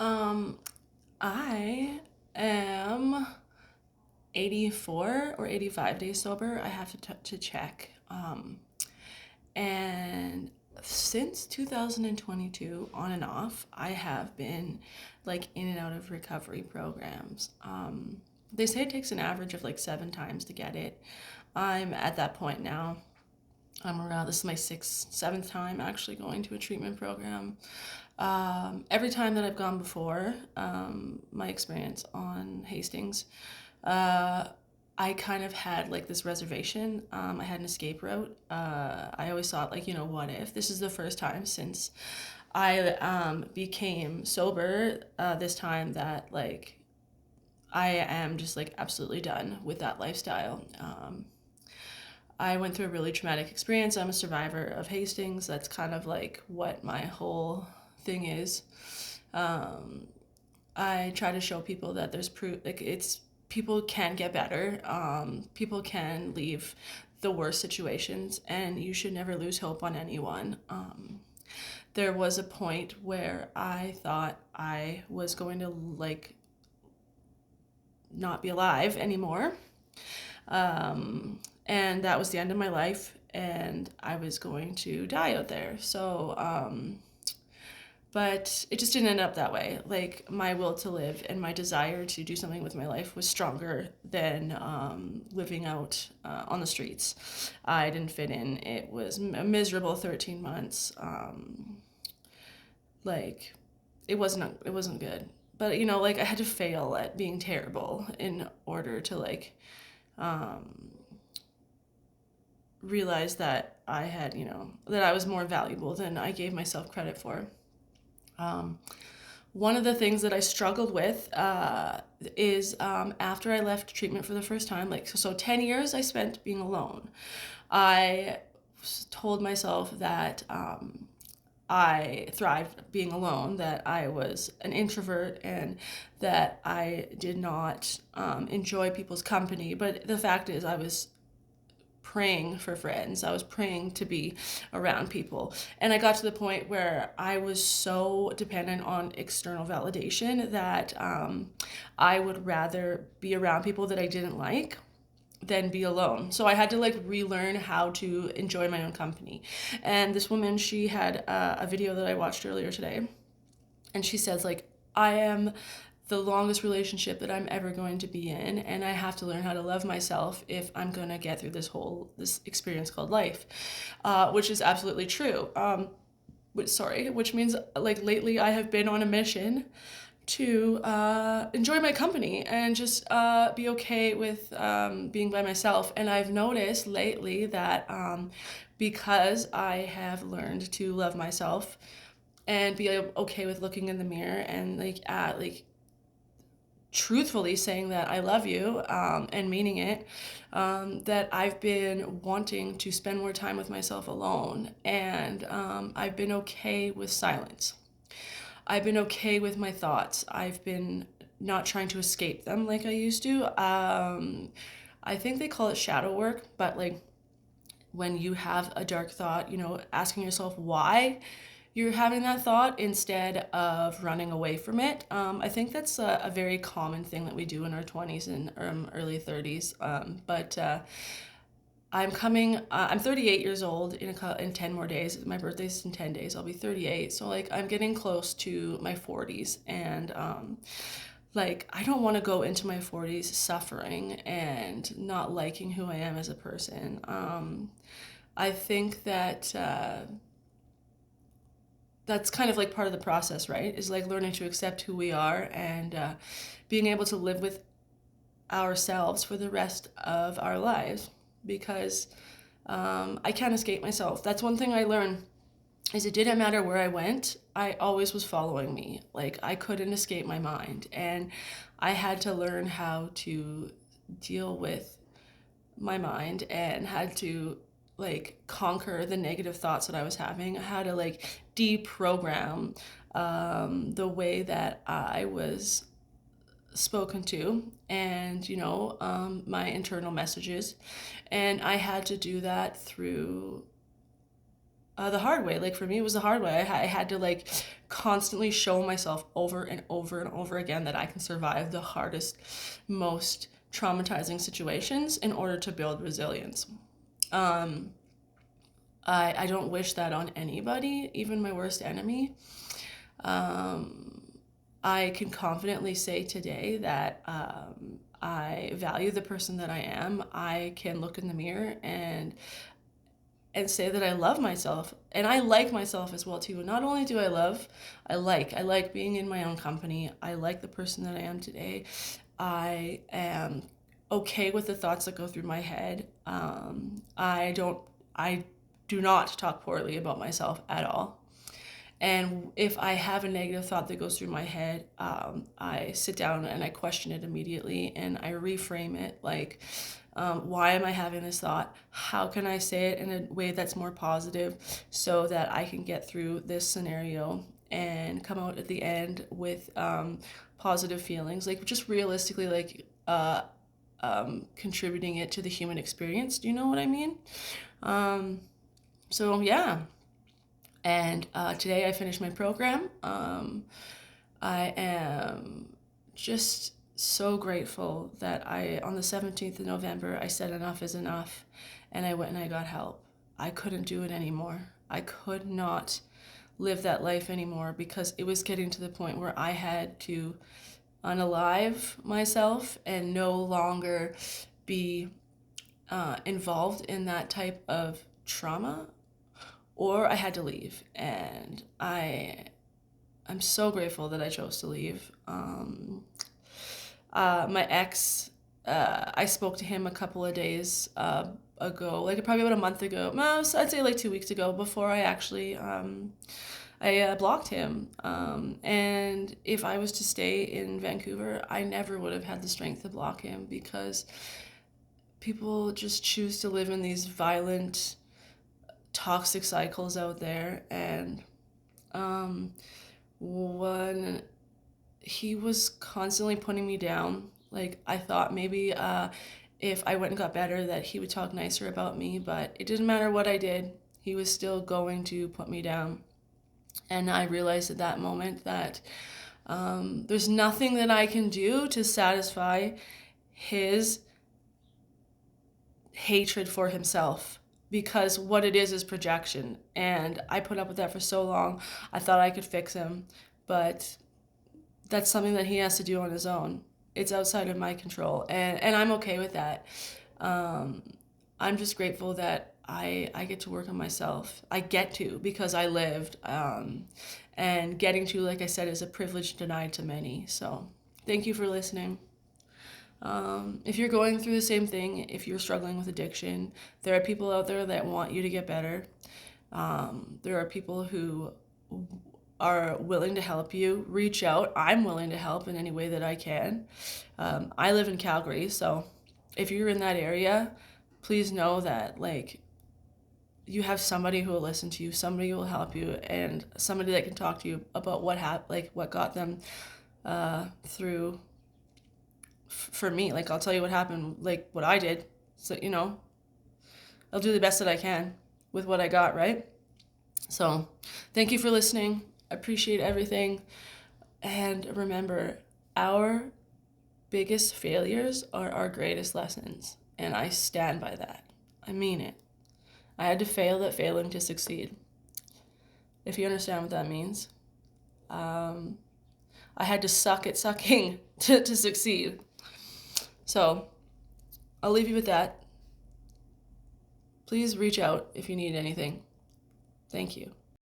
Um, I am 84 or 85 days sober. I have to check. And since 2022, on and off, I have been like in and out of recovery programs. They say it takes an average of like 7 times to get it. I'm at that point now. I'm around, this is my seventh time actually going to a treatment program. Every time that I've gone before, my experience on Hastings, uh, I kind of had like this reservation. I had an escape route. I always thought, like, what if? This is the first time since I became sober this time that, like, I am just like absolutely done with that lifestyle. I went through a really traumatic experience. I'm a survivor of Hastings. That's kind of like what my whole thing is. Um, I try to show people that there's proof, like, it's people can get better. People can leave the worst situations, and you should never lose hope on anyone. There was a point where I thought I was going to like not be alive anymore. And that was the end of my life, and I was going to die out there. But it just didn't end up that way. Like, my will to live and my desire to do something with my life was stronger than living out on the streets. I didn't fit in. It was a miserable 13 months. Like, it wasn't good. But like, I had to fail at being terrible in order to like realize that I had, that I was more valuable than I gave myself credit for. Um, One of the things that I struggled with is after I left treatment for the first time, like, so 10 years I spent being alone. I told myself that I thrived being alone, that I was an introvert, and that I did not enjoy people's company. But the fact is, I was praying for friends. I was praying to be around people. And I got to the point where I was so dependent on external validation that I would rather be around people that I didn't like than be alone. So I had to like relearn how to enjoy my own company. And this woman, she had a video that I watched earlier today, and she says, like, I am the longest relationship that I'm ever going to be in, and I have to learn how to love myself if I'm going to get through this experience called life, which is absolutely true. Which means, like, lately I have been on a mission to enjoy my company and just be okay with being by myself. And I've noticed lately that because I have learned to love myself and be okay with looking in the mirror and like truthfully saying that I love you and meaning it, that I've been wanting to spend more time with myself alone, and I've been okay with silence. I've been okay with my thoughts. I've been not trying to escape them like I used to. I think they call it shadow work, but like, when you have a dark thought, asking yourself why you're having that thought instead of running away from it. I think that's a very common thing that we do in our 20s and early 30s. But I'm 38 years old in 10 more days. My birthday's in 10 days. I'll be 38. So, like, I'm getting close to my 40s. And, like, I don't want to go into my 40s suffering and not liking who I am as a person. I think that that's kind of like part of the process, right? Is like learning to accept who we are and being able to live with ourselves for the rest of our lives. Because I can't escape myself. That's one thing I learned, is it didn't matter where I went, I always was following me. Like, I couldn't escape my mind. And I had to learn how to deal with my mind and had to like conquer the negative thoughts that I was having, how to like deprogram the way that I was spoken to, and my internal messages. And I had to do that through the hard way. Like for me, it was the hard way. I had to like constantly show myself over and over and over again that I can survive the hardest, most traumatizing situations in order to build resilience. I don't wish that on anybody, even my worst enemy. I can confidently say today that I value the person that I am. I can look in the mirror and say that I love myself, and I like myself as well too. Not only do I like being in my own company. I like the person that I am today. I am okay with the thoughts that go through my head. I do not talk poorly about myself at all. And if I have a negative thought that goes through my head, I sit down and I question it immediately and I reframe it like, why am I having this thought? How can I say it in a way that's more positive so that I can get through this scenario and come out at the end with positive feelings? Like just realistically, like contributing it to the human experience. Do you know what I mean? So yeah. And today I finished my program. I am just so grateful that on the 17th of November, I said enough is enough. And I went and I got help. I couldn't do it anymore. I could not live that life anymore because it was getting to the point where I had to unalive myself and no longer be involved in that type of trauma, or I had to leave. And I'm so grateful that I chose to leave. My ex, I spoke to him a couple of days ago, like probably about a month ago. No, I'd say like 2 weeks ago, before I actually I blocked him. And if I was to stay in Vancouver, I never would have had the strength to block him because people just choose to live in these violent, toxic cycles out there. And when he was constantly putting me down, like I thought maybe if I went and got better that he would talk nicer about me, but it didn't matter what I did, he was still going to put me down. And I realized at that moment that there's nothing that I can do to satisfy his hatred for himself, because what it is projection. And I put up with that for so long. I thought I could fix him, but that's something that he has to do on his own. It's outside of my control, and I'm okay with that. I'm just grateful that I get to work on myself. I get to because I lived, and getting to, like I said, is a privilege denied to many. So thank you for listening. If you're going through the same thing, if you're struggling with addiction, there are people out there that want you to get better. There are people who are willing to help you. Reach out. I'm willing to help in any way that I can. I live in Calgary, so if you're in that area, please know that like you have somebody who will listen to you, somebody who will help you, and somebody that can talk to you about what got them through. For me, like I'll tell you what happened, like what I did. So I'll do the best that I can with what I got, right? So thank you for listening. I appreciate everything. And remember, our biggest failures are our greatest lessons. And I stand by that. I mean it. I had to fail at failing to succeed. If you understand what that means. I had to suck at sucking to succeed. So I'll leave you with that. Please reach out if you need anything. Thank you.